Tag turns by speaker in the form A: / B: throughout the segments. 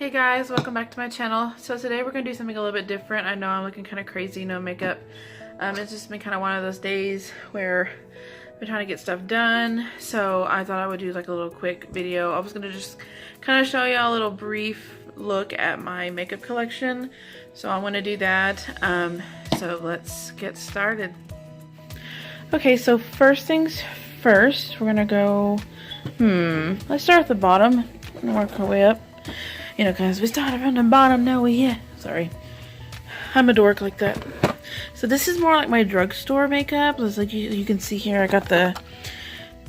A: Hey guys, welcome back to my channel. So today we're going to do something a little bit different. I know I'm looking kind of crazy, no makeup. It's just been kind of one of those days where I've been trying to get stuff done. So I thought I would do like a little quick video. I was going to just kind of show y'all a little brief look at my makeup collection. So I'm going to do that. So let's get started. Okay, so first things first, we're going to go, let's start at the bottom and work our way up. You know, because we started from the bottom, now we here. Sorry. I'm a dork like that. So this is more like my drugstore makeup. It's like you can see here, I got the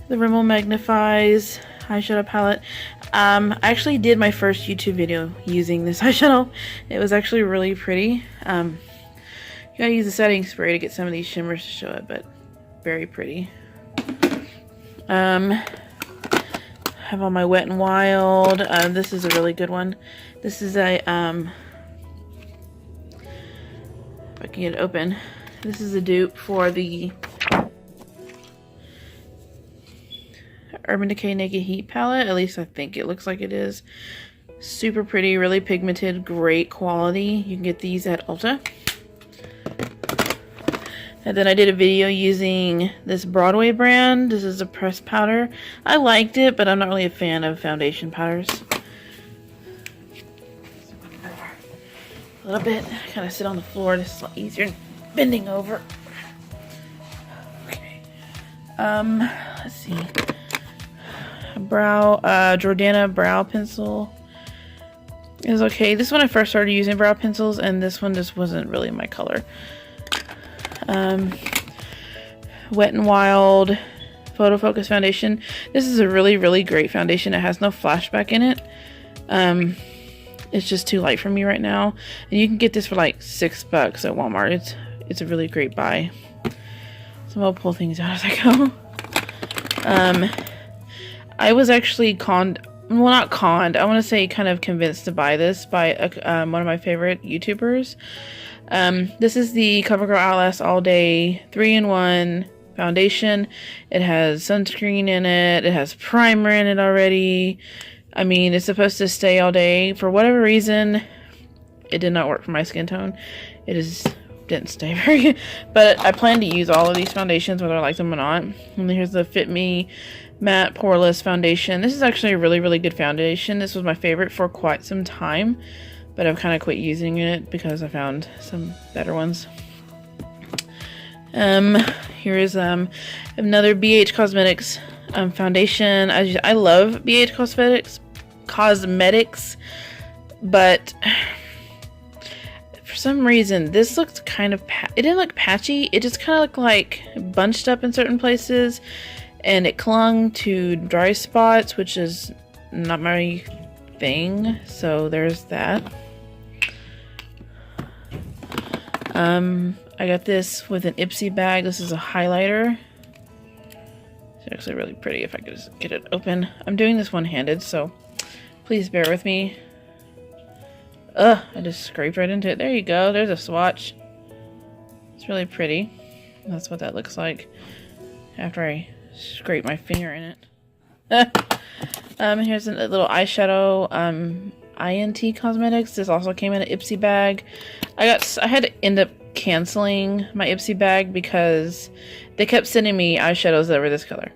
A: Rimmel Magnifies eyeshadow palette. I actually did my first YouTube video using this eyeshadow. It was actually really pretty. You gotta use the setting spray to get some of these shimmers to show it, but very pretty. Have all my Wet n Wild. This is a really good one. This is a if I can get it open. This is a dupe for the Urban Decay Naked Heat palette. At least I think it looks like it is. Super pretty, really pigmented, great quality. You can get these at Ulta. And then I did a video using this Broadway brand. This is a pressed powder. I liked it, but I'm not really a fan of foundation powders. A little bit. I kind of sit on the floor. This is a lot easier than bending over. Okay. Let's see. Jordana brow pencil is okay. This one I first started using brow pencils, and this one just wasn't really my color. Wet n Wild Photo Focus Foundation. This is a really great foundation. It has no flashback in it. It's just too light for me right now. And you can get this for like $6 at Walmart. It's a really great buy. So I'll pull things out as I go. I was actually not conned. I want to say kind of convinced to buy this by one of my favorite YouTubers. This is the Covergirl Outlast All Day 3-in-1 foundation. It has sunscreen in it. It has primer in it already. I mean, it's supposed to stay all day. For whatever reason, it did not work for my skin tone. It just didn't stay very good. But I plan to use all of these foundations, whether I like them or not. And then here's the Fit Me Matte Poreless Foundation. This is actually a really good foundation. This was my favorite for quite some time. But I've kind of quit using it because I found some better ones. Here is another BH Cosmetics foundation. I love BH Cosmetics, but for some reason this looked kind of it didn't look patchy. It just kind of looked like bunched up in certain places, and it clung to dry spots, which is not my thing. So there's that. I got this with an Ipsy bag. This is a highlighter. It's actually really pretty if I could just get it open. I'm doing this one-handed, so please bear with me. I just scraped right into it. There you go. There's a swatch. It's really pretty. That's what that looks like after I scrape my finger in it. Here's a little eyeshadow. INT Cosmetics. This also came in an Ipsy bag. I had to end up canceling my Ipsy bag because they kept sending me eyeshadows that were this color.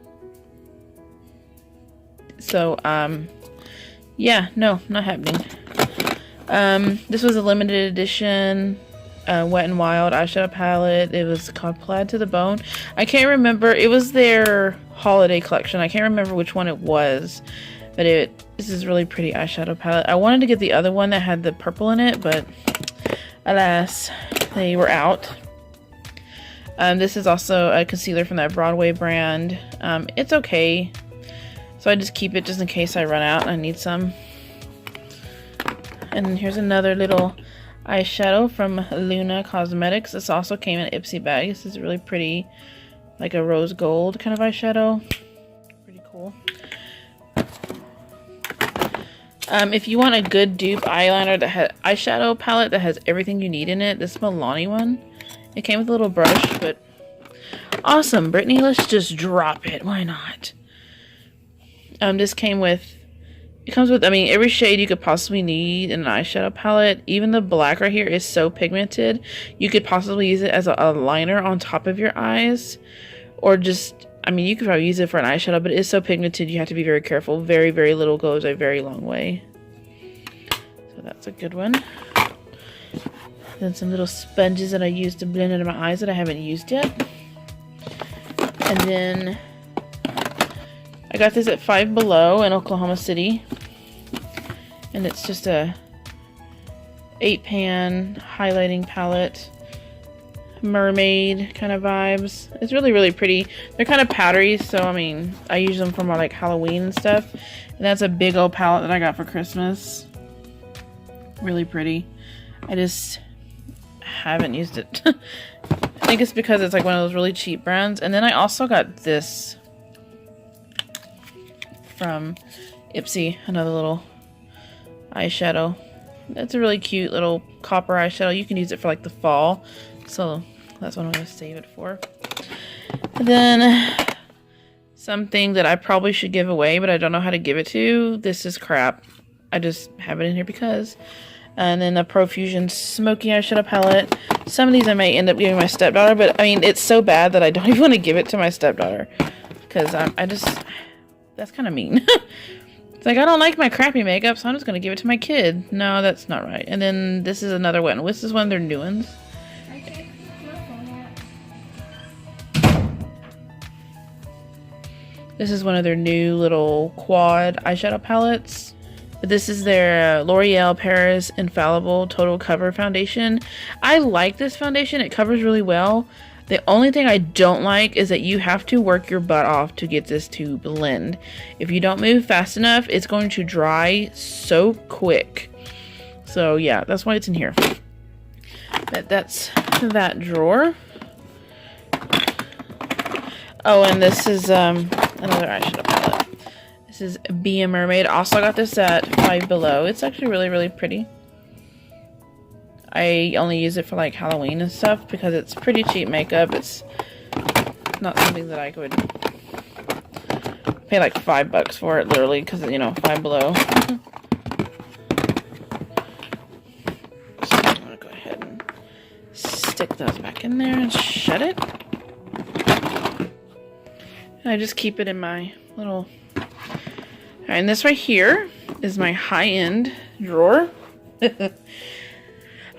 A: So, yeah, no, not happening. This was a limited edition Wet n Wild eyeshadow palette. It was called Plaid to the Bone. I can't remember. It was their holiday collection. I can't remember which one it was. But this is really pretty eyeshadow palette. I wanted to get the other one that had the purple in it, but alas, they were out. This is also a concealer from that Broadway brand. It's okay. So I just keep it just in case I run out and I need some. And then here's another little eyeshadow from Luna Cosmetics. This also came in an Ipsy bag. This is really pretty, like a rose gold kind of eyeshadow. Pretty cool. If you want a good dupe eyeliner that has eyeshadow palette that has everything you need in it, this Milani one. It came with a little brush, but awesome. Brittany, let's just drop it. Why not? This came with It comes with, I mean, every shade you could possibly need in an eyeshadow palette. Even the black right here is so pigmented. You could possibly use it as a liner on top of your eyes. Or just, I mean, you could probably use it for an eyeshadow, but it is so pigmented you have to be very careful. Very, very little goes a very long way. So that's a good one. Then some little sponges that I used to blend into my eyes that I haven't used yet. And then I got this at Five Below in Oklahoma City. And it's just a 8-pan highlighting palette. Mermaid kind of vibes. It's really, really pretty. They're kind of powdery, so I mean, I use them for more like Halloween and stuff. And that's a big old palette that I got for Christmas. Really pretty. I just haven't used it. I think it's because it's like one of those really cheap brands. And then I also got this from Ipsy, another little eyeshadow. It's a really cute little copper eyeshadow. You can use it for like the fall, so that's what I'm going to save it for. And then something that I probably should give away, but I don't know how to give it to. This is crap. I just have it in here because. And then a Profusion Smokey Eyeshadow Palette. Some of these I may end up giving my stepdaughter, but I mean, it's so bad that I don't even want to give it to my stepdaughter. Because that's kind of mean. It's like, I don't like my crappy makeup, so I'm just going to give it to my kid. No, that's not right. And then this is another one. This is one of their new ones. This is one of their new little quad eyeshadow palettes. But this is their L'Oreal Paris Infallible Total Cover Foundation. I like this foundation. It covers really well. The only thing I don't like is that you have to work your butt off to get this to blend. If you don't move fast enough, it's going to dry so quick. So yeah, that's why it's in here. But that's that drawer. Oh, and this is another eyeshadow palette. This is Be a Mermaid. Also got this at Five Below. It's actually really, really pretty. I only use it for like Halloween and stuff because it's pretty cheap makeup. It's not something that I could pay like $5 for it, literally, because, you know, Five Below. So I'm gonna go ahead and stick those back in there and shut it. And I just keep it in my little. Alright, and this right here is my high-end drawer.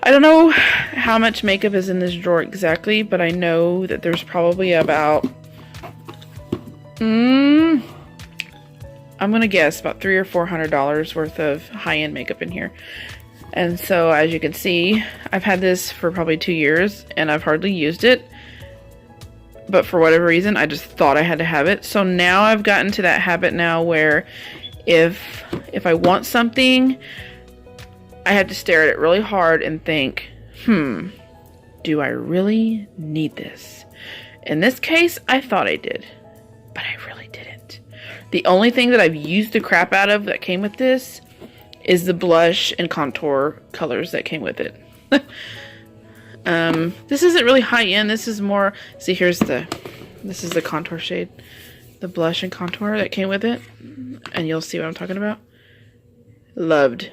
A: I don't know how much makeup is in this drawer exactly, but I know that there's probably about, I'm gonna guess about $300 or $400 worth of high-end makeup in here. And so, as you can see, I've had this for probably 2 years, and I've hardly used it. But for whatever reason, I just thought I had to have it. So now I've gotten to that habit now where if I want something, I have to stare at it really hard and think, do I really need this? In this case, I thought I did, but I really didn't. The only thing that I've used the crap out of that came with this is the blush and contour colors that came with it. This isn't really high-end. This is more, see, this is the contour shade. The blush and contour that came with it. And you'll see what I'm talking about. Loved.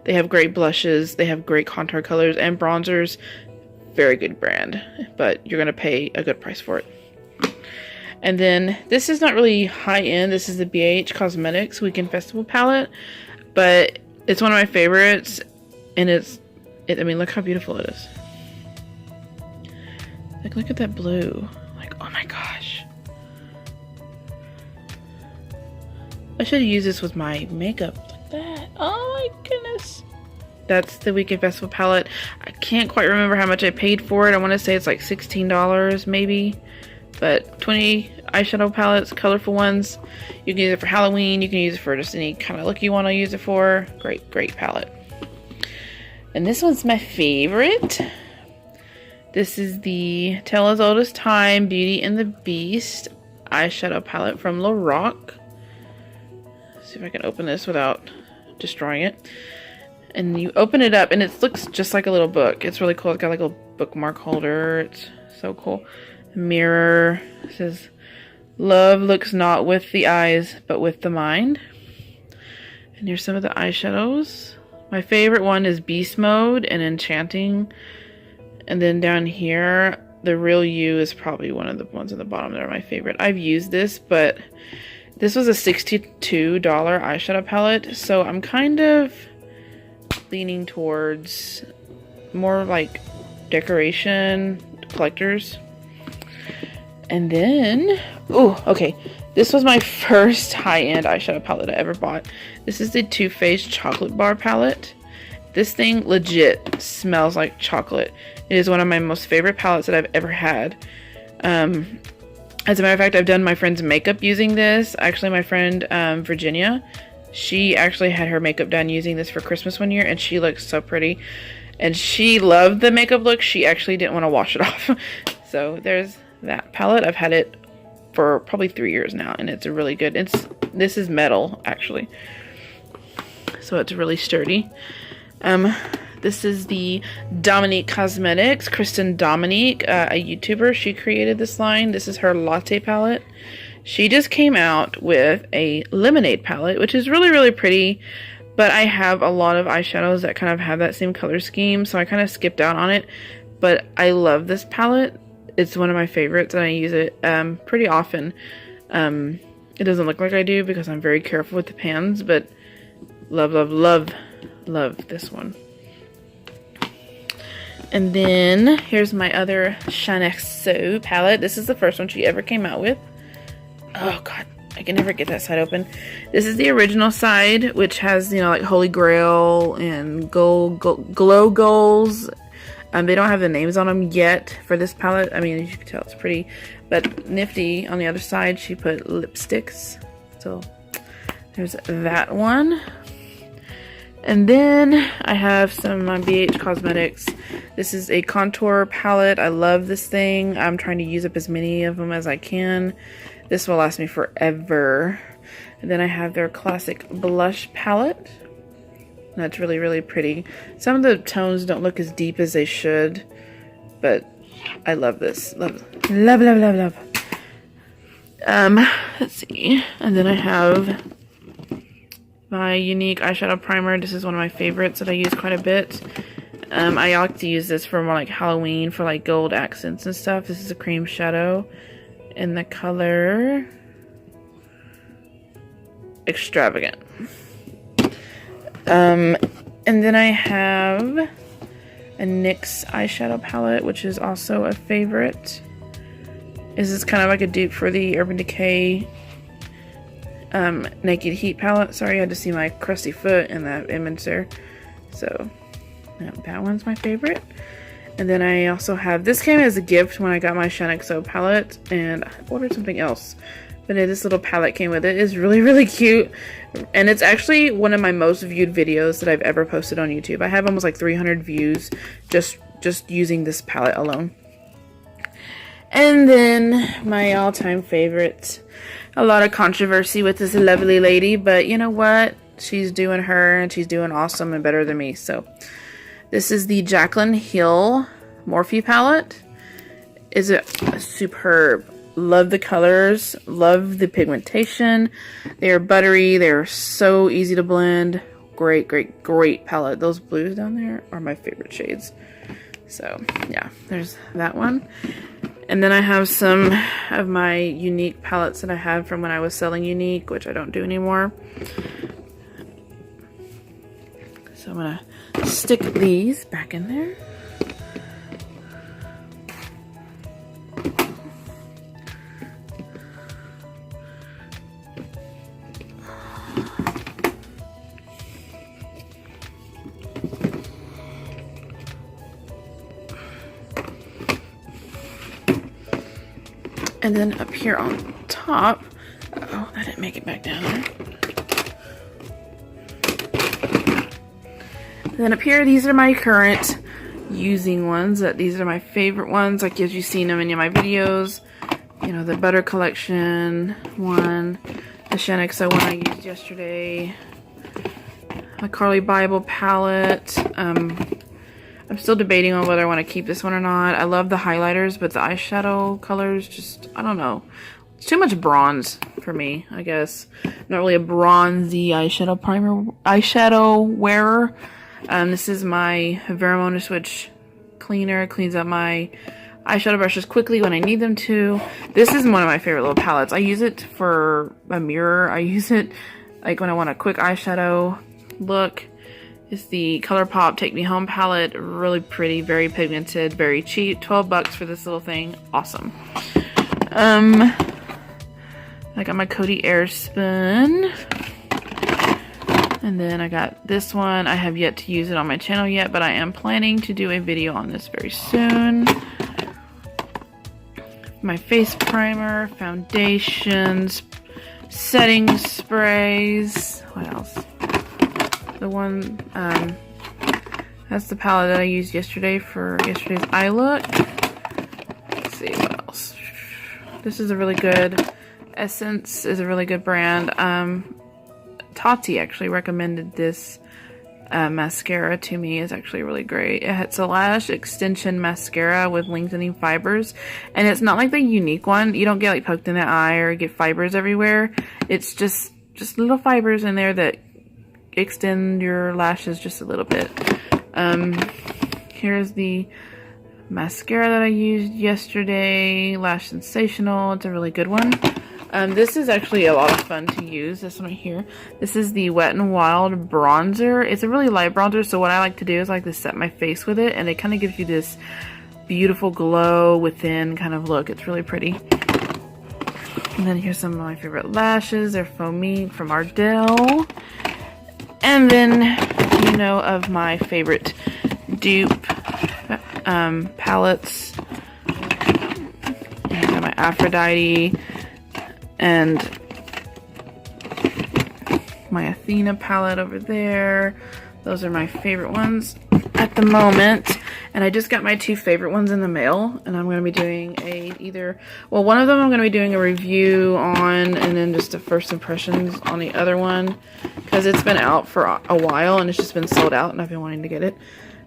A: They have great blushes. They have great contour colors and bronzers. Very good brand. But you're going to pay a good price for it. And then, this is not really high-end. This is the BH Cosmetics Weekend Festival palette. But it's one of my favorites. And I mean, look how beautiful it is. Like, look at that blue. Like, oh my gosh. I should use this with my makeup like that. Oh my goodness. That's the Weekend Festival palette. I can't quite remember how much I paid for it. I want to say it's like $16 maybe. But 20 eyeshadow palettes, colorful ones. You can use it for Halloween. You can use it for just any kind of look you want to use it for. Great, great palette. And this one's my favorite. This is the Tale as Old as Time Beauty and the Beast eyeshadow palette from Lorac. See if I can open this without destroying it. And you open it up and it looks just like a little book. It's really cool. It's got like a little bookmark holder. It's so cool. Mirror. It says, love looks not with the eyes, but with the mind. And here's some of the eyeshadows. My favorite one is Beast Mode and Enchanting. And then down here, the Real You is probably one of the ones at the bottom that are my favorite. I've used this, but this was a $62 eyeshadow palette. So I'm kind of leaning towards more like decoration collectors. And then, oh, okay. This was my first high-end eyeshadow palette I ever bought. This is the Too Faced Chocolate Bar palette. This thing legit smells like chocolate. It is one of my most favorite palettes that I've ever had. As a matter of fact, I've done my friend's makeup using this. Actually, my friend Virginia, she actually had her makeup done using this for Christmas one year, and she looks so pretty. And she loved the makeup look. She actually didn't want to wash it off. So there's that palette. I've had it for probably 3 years now, and it's a really good. This is metal actually, so it's really sturdy. This is the Dominique Cosmetics, Kristen Dominique, a YouTuber. She created this line. This is her latte palette. She just came out with a lemonade palette, which is really, really pretty, but I have a lot of eyeshadows that kind of have that same color scheme, so I kind of skipped out on it. But I love this palette. It's one of my favorites, and I use it pretty often. It doesn't look like I do because I'm very careful with the pans, but love, love, love, love this one. And then here's my other Shanaxo palette. This is the first one she ever came out with. Oh god, I can never get that side open. This is the original side, which has, you know, like Holy Grail and Glow Goals. They don't have the names on them yet for this palette. I mean, as you can tell, it's pretty. But Nifty, on the other side, she put lipsticks. So there's that one. And then I have some BH Cosmetics. This is a contour palette. I love this thing. I'm trying to use up as many of them as I can. This will last me forever. And then I have their classic blush palette. That's really, really pretty. Some of the tones don't look as deep as they should, but I love this. Love, love, love, love, love. Let's see. And then I have my Unique Eyeshadow Primer. This is one of my favorites that I use quite a bit. I like to use this for more like Halloween, for like gold accents and stuff. This is a cream shadow in the color Extravagant. And then I have a NYX eyeshadow palette, which is also a favorite. This is kind of like a dupe for the Urban Decay Naked Heat palette. Sorry, I had to see my crusty foot in that image there. So, yeah, that one's my favorite. And then I also have, this came as a gift when I got my Shanaxo palette, and I ordered something else. But this little palette came with it. It's really, really cute. And it's actually one of my most viewed videos that I've ever posted on YouTube. I have almost like 300 views just using this palette alone. And then my all-time favorite. A lot of controversy with this lovely lady, but you know what? She's doing her, and she's doing awesome and better than me. So this is the Jaclyn Hill Morphe palette. Is it superb? Love the colors, love the pigmentation. They are buttery, they're so easy to blend. Great, great, great palette. Those blues down there are my favorite shades. So yeah, there's that one. And then I have some of my Unique palettes that I have from when I was selling Unique, which I don't do anymore. So I'm gonna stick these back in there. And then up here on top, oh, I didn't make it back down there. And then up here, these are my current using ones. These are my favorite ones, like as you've seen them in my videos. You know, the Butter Collection one, the Shanaxo one I used yesterday, my Carli Bybel palette. I'm still debating on whether I want to keep this one or not. I love the highlighters, but the eyeshadow colors just, I don't know. It's too much bronze for me, I guess. I'm not really a bronzy eyeshadow wearer. This is my Veramona Switch cleaner. It cleans up my eyeshadow brushes quickly when I need them to. This is one of my favorite little palettes. I use it for a mirror. I use it like when I want a quick eyeshadow look. It's the ColourPop Take Me Home palette. Really pretty, very pigmented, very cheap. 12 bucks for this little thing. Awesome. I got my Coty Airspun. And then I got this one. I have yet to use it on my channel yet, but I am planning to do a video on this very soon. My face primer, foundations, setting sprays. What else? The one, that's the palette that I used yesterday for yesterday's eye look. Let's see what else. This is a really good, Essence is a really good brand. Tati actually recommended this mascara to me. It's actually really great. It's a lash extension mascara with lengthening fibers, and it's not like the unique one. You don't get like poked in the eye or get fibers everywhere. It's just little fibers in there that extend your lashes just a little bit. Here's the mascara that I used yesterday, Lash Sensational. It's a really good one. This is actually a lot of fun to use, this one right here. This is the Wet n Wild bronzer. It's a really light bronzer, so what I like to do is I like to set my face with it, and it kind of gives you this beautiful glow within kind of look. It's really pretty. And then here's some of my favorite lashes. They're foamy from Ardell. And then, you know, of my favorite dupe palettes. I got my Aphrodite and my Athena palette over there. Those are my favorite ones at the moment. And I just got my two favorite ones in the mail, and I'm going to be doing one of them I'm going to be doing a review on, and then just the first impressions on the other one, because it's been out for a while and it's just been sold out and I've been wanting to get it.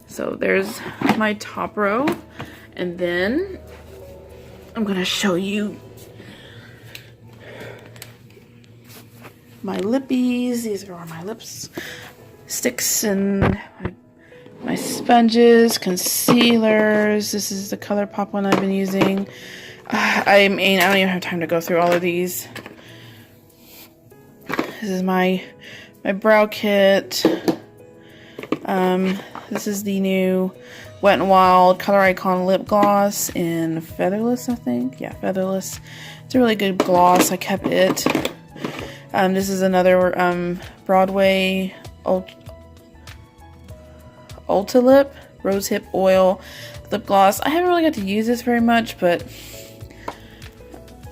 A: So there's my top row, and then I'm going to show you my lippies. These are all my lipsticks and my sponges, concealers. This is the ColourPop one I've been using. I mean, I don't even have time to go through all of these. This is my brow kit. This is the new Wet n Wild Color Icon lip gloss in Featherless, I think. Yeah, Featherless. It's a really good gloss. I kept it. This is another Broadway Ulta Lip Rose Hip Oil lip gloss. I haven't really got to use this very much, but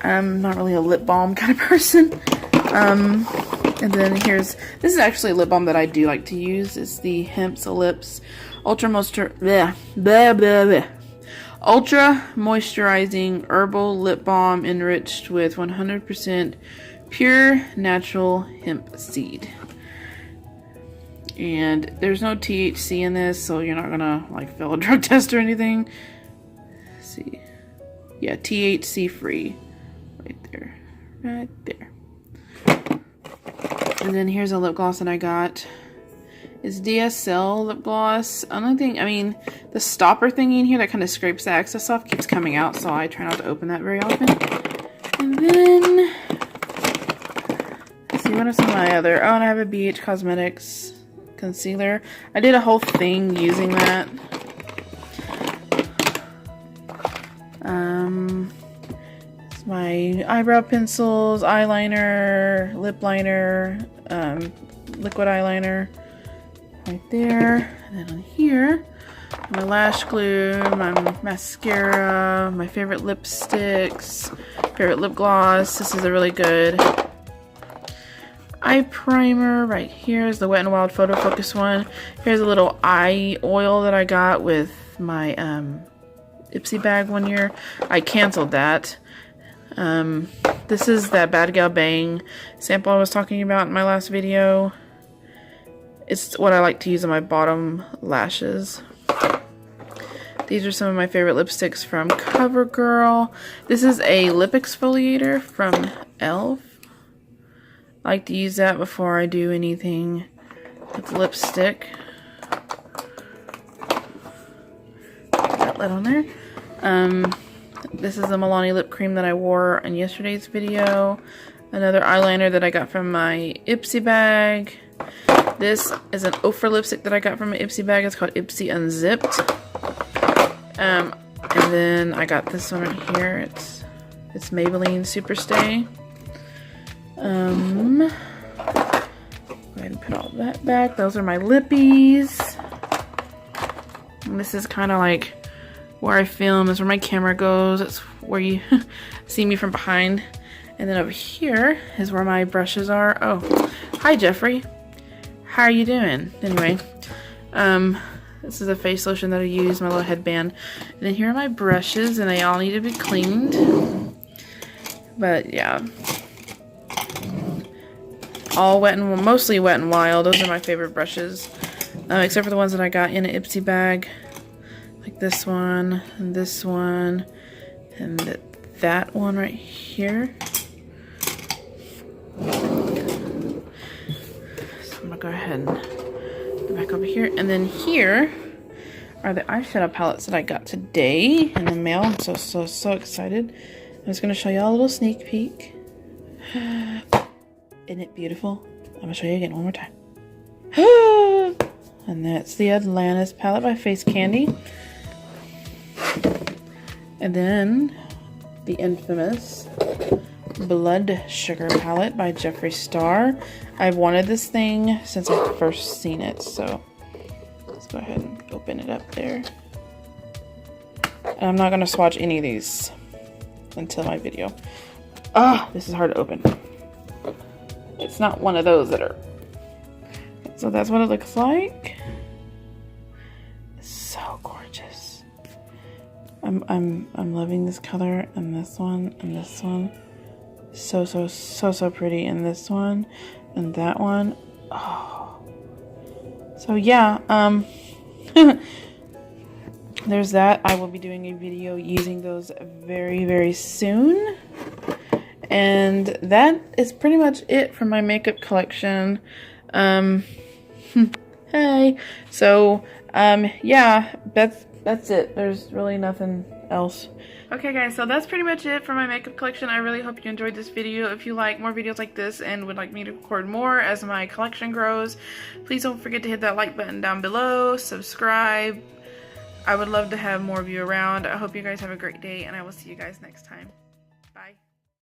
A: I'm not really a lip balm kind of person. And then this is actually a lip balm that I do like to use. It's the Hemp's Lips Ultra Moisturizing Herbal Lip Balm enriched with 100% pure natural hemp seed. And there's no THC in this, so you're not gonna like fail a drug test or anything. Let's see. Yeah, THC free. Right there. Right there. And then here's a lip gloss that I got. It's DSL lip gloss. Only thing, I mean, the stopper thingy in here that kind of scrapes the excess off keeps coming out, so I try not to open that very often. And then, let's see, what are some of my other, and I have a BH Cosmetics concealer. I did a whole thing using that. It's my eyebrow pencils, eyeliner, lip liner, liquid eyeliner right there. And then on here, my lash glue, my mascara, my favorite lipsticks, favorite lip gloss. This is a really good eye primer. Right here is the Wet n Wild Photo Focus one. Here's a little eye oil that I got with my Ipsy bag one year. I canceled that. This is that Bad Gal Bang sample I was talking about in my last video. It's what I like to use on my bottom lashes. These are some of my favorite lipsticks from Covergirl. This is a lip exfoliator from e.l.f. I like to use that before I do anything with lipstick. That lid on there. This is the Milani lip cream that I wore in yesterday's video. Another eyeliner that I got from my Ipsy bag. This is an Ofra lipstick that I got from my Ipsy bag. It's called Ipsy Unzipped. And then I got this one right here. It's Maybelline Superstay. Go ahead and put all that back. Those are my lippies. And this is kind of like where I film. This is where my camera goes. It's where you see me from behind. And then over here is where my brushes are. Oh, hi Jeffrey. How are you doing? Anyway, this is a face lotion that I use, my little headband. And then here are my brushes, and they all need to be cleaned. But yeah. All wet and mostly Wet and Wild. Those are my favorite brushes. Except for the ones that I got in an Ipsy bag. Like this one, and that one right here. So I'm gonna go ahead and go back over here. And then here are the eyeshadow palettes that I got today in the mail. I'm so excited. I'm just gonna show y'all a little sneak peek. Isn't it beautiful? I'm gonna show you again one more time. And that's the Atlantis palette by Face Candy. And then the infamous Blood Sugar palette by Jeffree Star. I've wanted this thing since I first seen it, so let's go ahead and open it up there. And I'm not gonna swatch any of these until my video. Ah, this is hard to open. It's not one of those that are. So that's what it looks like. It's so gorgeous. I'm loving this color and this one and this one. So pretty. And this one and that one. Oh. So yeah, there's that. I will be doing a video using those very soon. And that is pretty much it for my makeup collection. Hey. So, yeah, that's it. There's really nothing else. Okay guys, so that's pretty much it for my makeup collection. I really hope you enjoyed this video. If you like more videos like this and would like me to record more as my collection grows, please don't forget to hit that like button down below, subscribe. I would love to have more of you around. I hope you guys have a great day, and I will see you guys next time.